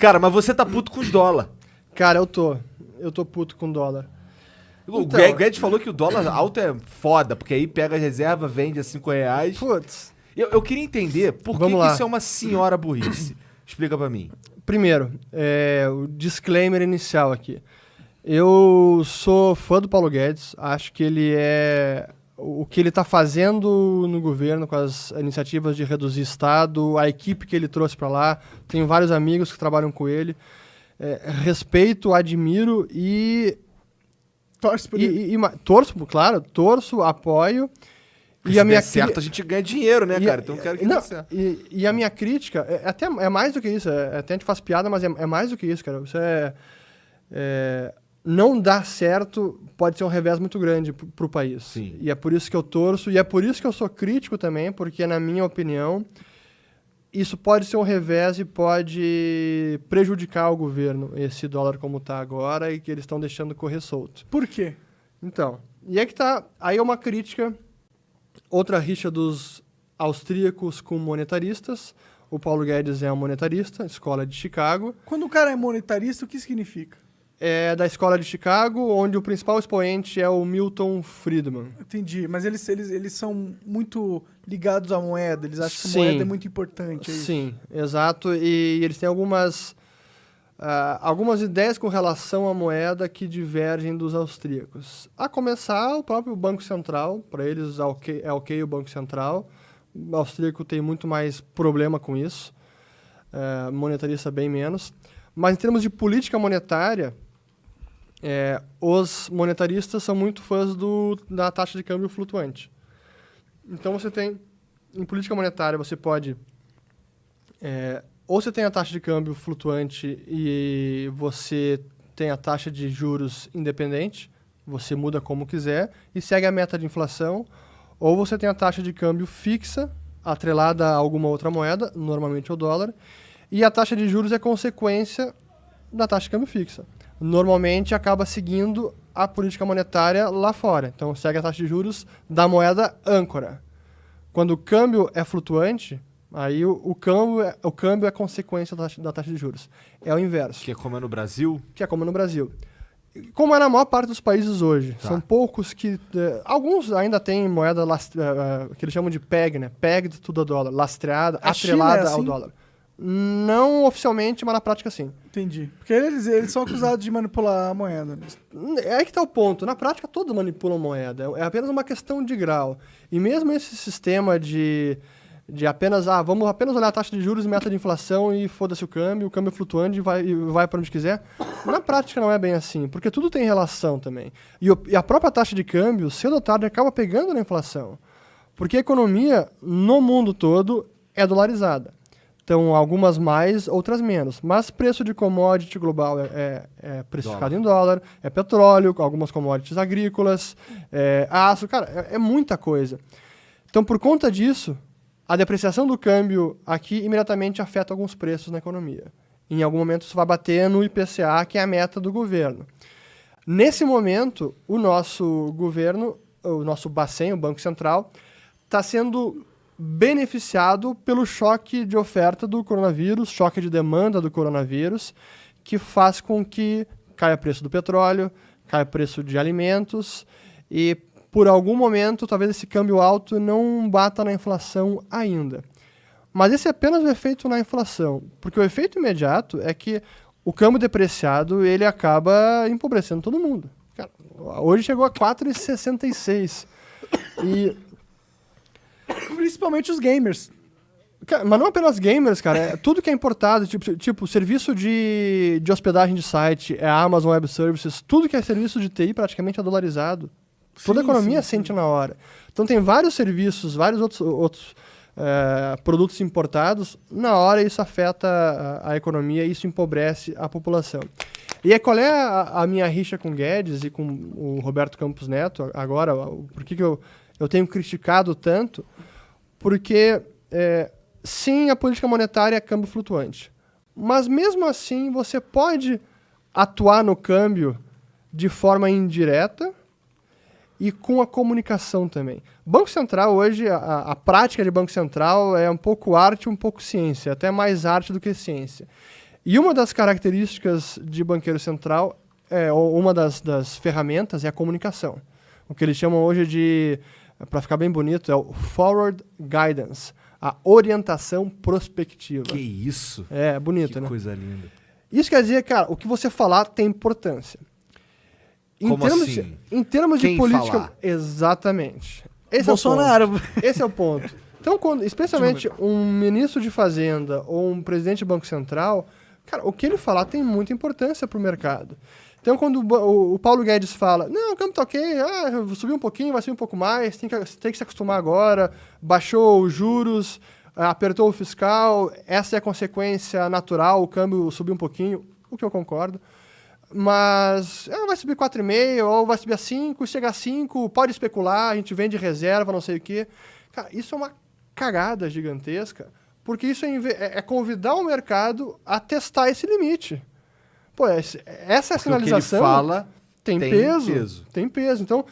Cara, mas você tá puto com os dólar. Cara, eu tô puto com dólar. O Então, Guedes falou que o dólar alto é foda, porque aí pega a reserva, vende a R$5. Putz. Eu queria entender por que Vamos que lá. isso é uma senhora burrice. Explica pra mim. Primeiro, o disclaimer inicial aqui. Eu sou fã do Paulo Guedes, acho que ele é... O que ele está fazendo no governo com as iniciativas de reduzir Estado, a equipe que ele trouxe para lá, tenho vários amigos que trabalham com ele, respeito, admiro e... Torce por ele. Torço, apoio. E a minha certo, a gente ganha dinheiro, né, cara? Então eu quero que dê certo. E a minha crítica é mais do que isso. Até a gente faz piada, mas é mais do que isso, cara. Isso não dar certo pode ser um revés muito grande pro país. Sim. E é por isso que eu torço, e é por isso que eu sou crítico também, porque, na minha opinião, isso pode ser um revés e pode prejudicar o governo, esse dólar como está agora, e que eles estão deixando correr solto. Por quê? Então, e é que tá... Aí é uma crítica, outra rixa dos austríacos com monetaristas. O Paulo Guedes é um monetarista, escola de Chicago. Quando o cara é monetarista, o que significa? É da escola de Chicago, onde o principal expoente é o Milton Friedman. Entendi, mas eles são muito ligados à moeda, eles acham que a moeda é muito importante. É isso? Sim, exato, e eles têm algumas ideias com relação à moeda que divergem dos austríacos. A começar, o próprio Banco Central, para eles é ok o Banco Central. O austríaco tem muito mais problema com isso, monetarista bem menos. Mas em termos de política monetária, os monetaristas são muito fãs da taxa de câmbio flutuante. Então você tem, em política monetária, você pode... ou você tem a taxa de câmbio flutuante e você tem a taxa de juros independente, você muda como quiser e segue a meta de inflação, ou você tem a taxa de câmbio fixa, atrelada a alguma outra moeda, normalmente o dólar, e a taxa de juros é consequência da taxa de câmbio fixa. Normalmente acaba seguindo a política monetária lá fora. Então segue a taxa de juros da moeda âncora. Quando o câmbio é flutuante, aí o câmbio é consequência da taxa de juros. É o inverso. Que é como é no Brasil? Que é como no Brasil. Como é na maior parte dos países hoje. Tá. São poucos que... alguns ainda têm moeda que eles chamam de PEG, né? Pegged to the dollar. Lastreada, A China atrelada é assim? ao dólar. Não oficialmente, mas na prática sim. Entendi. Porque eles são acusados de manipular a moeda. É aí que está o ponto. Na prática, todos manipulam moeda. É apenas uma questão de grau. E mesmo esse sistema de apenas... vamos apenas olhar a taxa de juros e meta de inflação e foda-se o câmbio é flutuante e vai para onde quiser. Na prática, não é bem assim. Porque tudo tem relação também. E a própria taxa de câmbio, cedo ou tarde, acaba pegando na inflação. Porque a economia, no mundo todo, é dolarizada. Então, algumas mais, outras menos. Mas preço de commodity global é precificado em dólar, é petróleo, algumas commodities agrícolas, aço, cara, é muita coisa. Então, por conta disso, a depreciação do câmbio aqui imediatamente afeta alguns preços na economia. Em algum momento isso vai bater no IPCA, que é a meta do governo. Nesse momento, o nosso governo, o nosso Bacen, o Banco Central, está sendo beneficiado pelo choque de oferta do coronavírus, choque de demanda do coronavírus, que faz com que caia o preço do petróleo, caia o preço de alimentos e, por algum momento, talvez esse câmbio alto não bata na inflação ainda. Mas esse é apenas o efeito na inflação, porque o efeito imediato é que o câmbio depreciado ele acaba empobrecendo todo mundo. Cara, hoje chegou a 4,66 e... Principalmente os gamers. Mas não apenas gamers, cara. Tudo que é importado, tipo serviço de hospedagem de site, Amazon Web Services, tudo que é serviço de TI praticamente é dolarizado. Toda a economia sente na hora. Então tem vários serviços, vários outros produtos importados, na hora isso afeta a economia e isso empobrece a população. E aí, qual é a minha rixa com o Guedes e com o Roberto Campos Neto agora? Por que eu tenho criticado tanto? Porque, sim, a política monetária é câmbio flutuante. Mas, mesmo assim, você pode atuar no câmbio de forma indireta e com a comunicação também. Banco Central, hoje, a prática de Banco Central é um pouco arte, um pouco ciência, até mais arte do que ciência. E uma das características de banqueiro central, ou uma das ferramentas, é a comunicação. O que eles chamam hoje de, para ficar bem bonito, é o forward guidance, a orientação prospectiva. Que isso? É, bonito, Que né? coisa linda. Isso quer dizer, cara, o que você falar tem importância. Como assim? Em termos de Quem política... falar? Exatamente. Esse Bolsonaro. É o ponto. Esse é o ponto. Então, especialmente um ministro de Fazenda ou um presidente de Banco Central, cara, o que ele falar tem muita importância para o mercado. Então, quando o Paulo Guedes fala, não, o câmbio tá ok, subiu um pouquinho, vai subir um pouco mais, tem que se acostumar agora, baixou os juros, apertou o fiscal, essa é a consequência natural, o câmbio subiu um pouquinho, o que eu concordo. Mas vai subir 4,5, ou vai subir a 5, chega a 5, pode especular, a gente vende reserva, não sei o quê. Cara, isso é uma cagada gigantesca, porque isso é convidar o mercado a testar esse limite. Pô, essa sinalização o que ele fala tem peso. Tem peso. Então,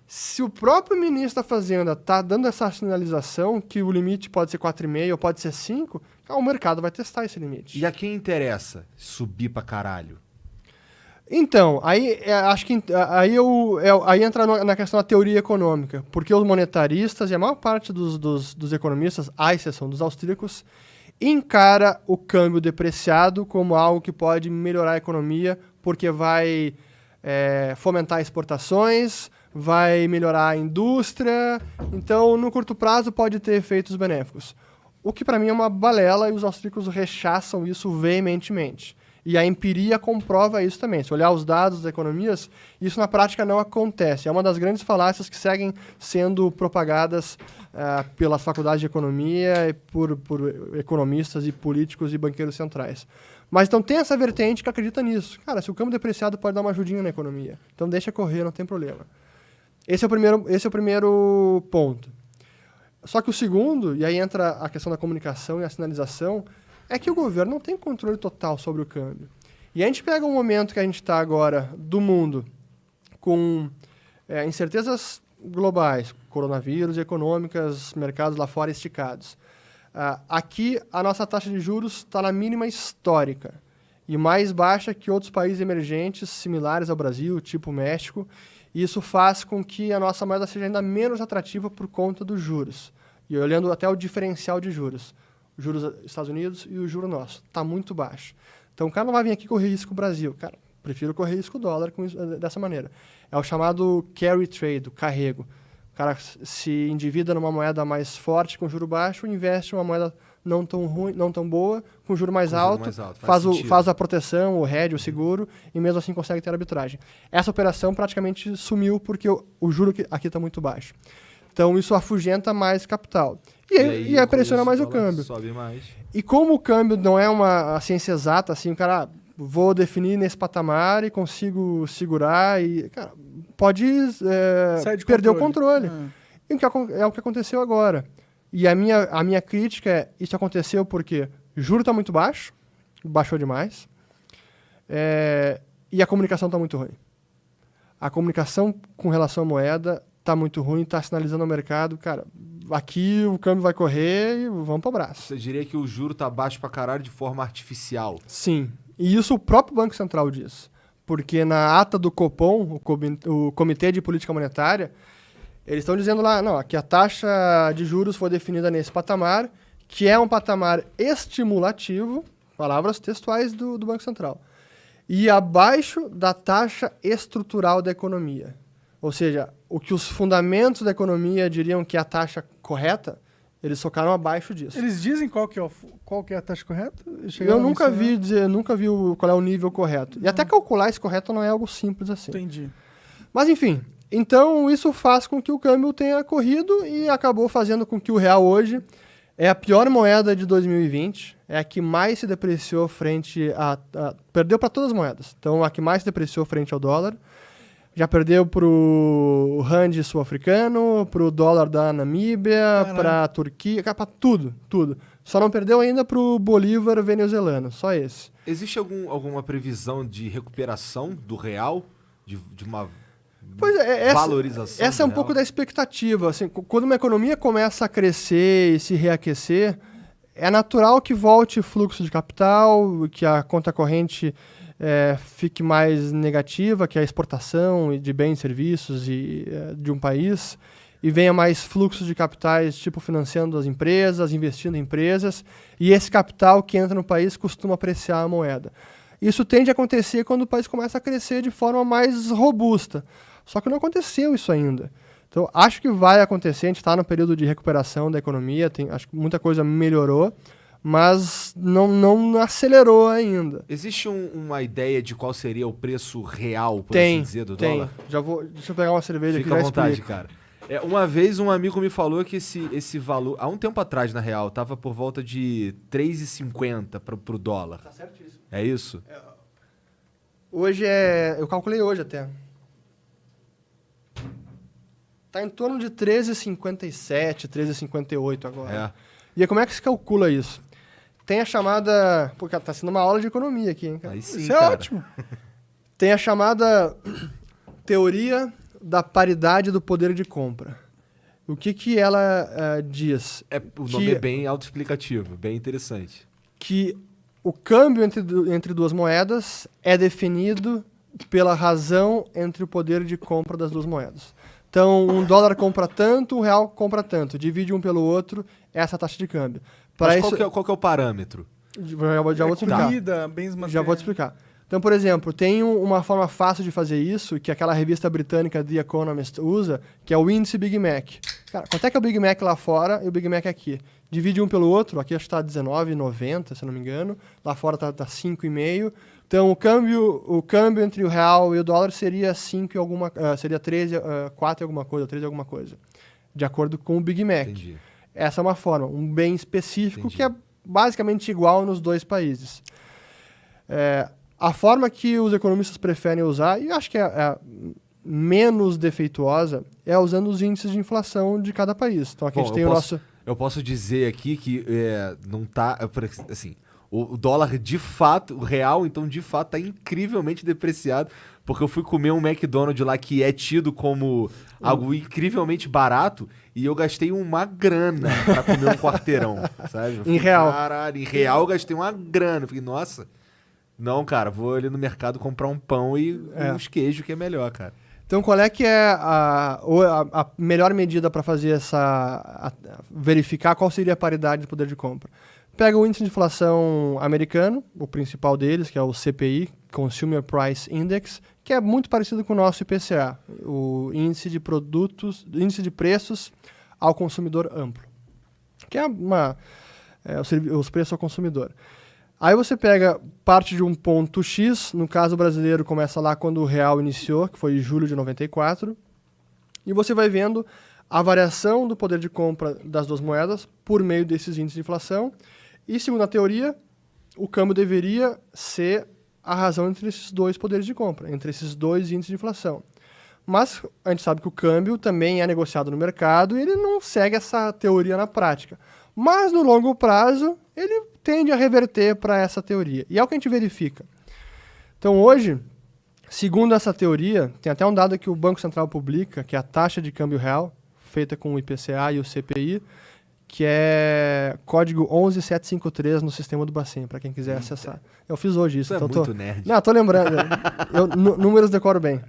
se o próprio ministro da Fazenda está dando essa sinalização que o limite pode ser 4,5 ou pode ser 5, o mercado vai testar esse limite. E a quem interessa subir pra caralho? Então, acho que aí entra na questão da teoria econômica, porque os monetaristas e a maior parte dos economistas, à exceção dos austríacos, encara o câmbio depreciado como algo que pode melhorar a economia, porque vai fomentar exportações, vai melhorar a indústria, então no curto prazo pode ter efeitos benéficos. O que para mim é uma balela e os austríacos rechaçam isso veementemente. E a empiria comprova isso também. Se olhar os dados das economias, isso na prática não acontece. É uma das grandes falácias que seguem sendo propagadas pelas faculdades de economia e por economistas e políticos e banqueiros centrais. Mas então tem essa vertente que acredita nisso. Cara, se o câmbio depreciado pode dar uma ajudinha na economia. Então deixa correr, não tem problema. Esse é o primeiro ponto. Só que o segundo, e aí entra a questão da comunicação e a sinalização, é que o governo não tem controle total sobre o câmbio. E a gente pega um momento que a gente está agora do mundo com incertezas globais, coronavírus, econômicas, mercados lá fora esticados. Aqui, a nossa taxa de juros está na mínima histórica e mais baixa que outros países emergentes similares ao Brasil, tipo o México. E isso faz com que a nossa moeda seja ainda menos atrativa por conta dos juros. E olhando até o diferencial de juros. Os juros dos Estados Unidos e o juro nosso. Está muito baixo. Então, o cara não vai vir aqui correr risco Brasil. Cara, prefiro correr risco dólar dessa maneira. É o chamado carry trade, o carrego. O cara se endivida numa moeda mais forte com juro baixo, investe em uma moeda não tão ruim, não tão boa, com juro mais alto, faz a proteção, o hedge, o seguro, e mesmo assim consegue ter arbitragem. Essa operação praticamente sumiu porque o juro aqui está muito baixo. Então, isso afugenta mais capital. E aí pressiona mais o câmbio. Sobe mais. E como o câmbio não é uma ciência exata, assim, o cara, vou definir nesse patamar e consigo segurar e, cara, pode perder o controle. E é o que aconteceu agora. E a minha crítica é, isso aconteceu porque o juro está muito baixo, baixou demais, e a comunicação está muito ruim. A comunicação com relação à moeda está muito ruim, está sinalizando ao mercado, cara, aqui o câmbio vai correr e vamos para o braço. Você diria que o juro está baixo para caralho de forma artificial? Sim, e isso o próprio Banco Central diz. Porque na ata do Copom, o Comitê de Política Monetária, eles estão dizendo lá, não, que a taxa de juros foi definida nesse patamar, que é um patamar estimulativo, palavras textuais do Banco Central, e abaixo da taxa estrutural da economia. Ou seja, o que os fundamentos da economia diriam que é a taxa correta, eles socaram abaixo disso. Eles dizem qual que é a taxa correta? Eu nunca vi qual é o nível correto. E até calcular esse correto não é algo simples assim. Entendi. Mas enfim, então isso faz com que o câmbio tenha corrido e acabou fazendo com que o real hoje é a pior moeda de 2020, é a que mais se depreciou frente perdeu para todas as moedas. Então, a que mais se depreciou frente ao dólar. Já perdeu para o rand sul-africano, para o dólar da Namíbia, para a Turquia, para tudo. Só não perdeu ainda para o bolívar venezuelano, só esse. Existe alguma previsão de recuperação do real? De uma valorização? Essa é um pouco da expectativa. Assim, quando uma economia começa a crescer e se reaquecer, é natural que volte fluxo de capital, que a conta corrente fique mais negativa, que a exportação de bens e serviços de um país, e venha mais fluxo de capitais, tipo financiando as empresas, investindo em empresas, e esse capital que entra no país costuma apreciar a moeda. Isso tende a acontecer quando o país começa a crescer de forma mais robusta. Só que não aconteceu isso ainda. Então, acho que vai acontecer, a gente está no período de recuperação da economia, acho que muita coisa melhorou, mas não acelerou ainda. Existe uma ideia de qual seria o preço real, por assim dizer, do dólar? Deixa eu pegar uma cerveja aqui. Fica à vontade, cara. Uma vez um amigo me falou que esse valor, há um tempo atrás, na real, estava por volta de 3,50 pro dólar. Tá certíssimo. É isso? Hoje eu calculei hoje até. Tá em torno de 13,57, 13,58 agora. E aí, como é que se calcula isso? Tem a chamada... Pô, cara, tá sendo uma aula de economia aqui, hein, cara? Aí sim, isso cara. É ótimo. Tem a chamada teoria da paridade do poder de compra. O que ela diz? O nome é bem autoexplicativo, bem interessante. Que o câmbio entre duas moedas é definido pela razão entre o poder de compra das duas moedas. Então, um dólar compra tanto, um real compra tanto. Divide um pelo outro, essa taxa de câmbio. Mas qual que é o parâmetro? Já vou te explicar. Comida, bens materiais. Já vou te explicar. Então, por exemplo, tem uma forma fácil de fazer isso, que aquela revista britânica The Economist usa, que é o índice Big Mac. Cara, quanto é que é o Big Mac lá fora e o Big Mac aqui? Divide um pelo outro, aqui acho que está R$19,90, se não me engano. Lá fora está 5,5. Então, o câmbio entre o real e o dólar seria 5 e alguma, seria 4 e alguma coisa, 3 e alguma coisa, de acordo com o Big Mac. Entendi. Essa é uma forma, um bem específico. Entendi. Que é basicamente igual nos dois países. A forma que os economistas preferem usar, e eu acho que é a menos defeituosa, é usando os índices de inflação de cada país. Então aqui a gente tem o nosso... Eu posso dizer aqui que não tá... Assim, o dólar de fato, o real, então de fato, tá incrivelmente depreciado, porque eu fui comer um McDonald's lá que é tido como algo incrivelmente barato e eu gastei uma grana pra comer um quarteirão, sabe? Em real. Caralho, em real eu gastei uma grana. Eu fiquei, nossa... Não, cara, vou ali no mercado comprar um pão e uns queijos que é melhor, cara. Então, qual é que é a melhor medida para fazer verificar qual seria a paridade de poder de compra? Pega o índice de inflação americano, o principal deles, que é o CPI, Consumer Price Index, que é muito parecido com o nosso IPCA, o índice de preços ao consumidor amplo, que é os preços ao consumidor. Aí você pega parte de um ponto X, no caso brasileiro começa lá quando o real iniciou, que foi em julho de 94, e você vai vendo a variação do poder de compra das duas moedas por meio desses índices de inflação, e segundo a teoria, o câmbio deveria ser a razão entre esses dois poderes de compra, entre esses dois índices de inflação. Mas a gente sabe que o câmbio também é negociado no mercado e ele não segue essa teoria na prática. Mas no longo prazo, ele tende a reverter para essa teoria. E é o que a gente verifica. Então hoje, segundo essa teoria, tem até um dado que o Banco Central publica, que é a taxa de câmbio real, feita com o IPCA e o CPI, que é código 11753 no sistema do Bacen, para quem quiser acessar. Eu fiz hoje isso. Isso então é muito nerd. Não, tô lembrando. Números decoro bem.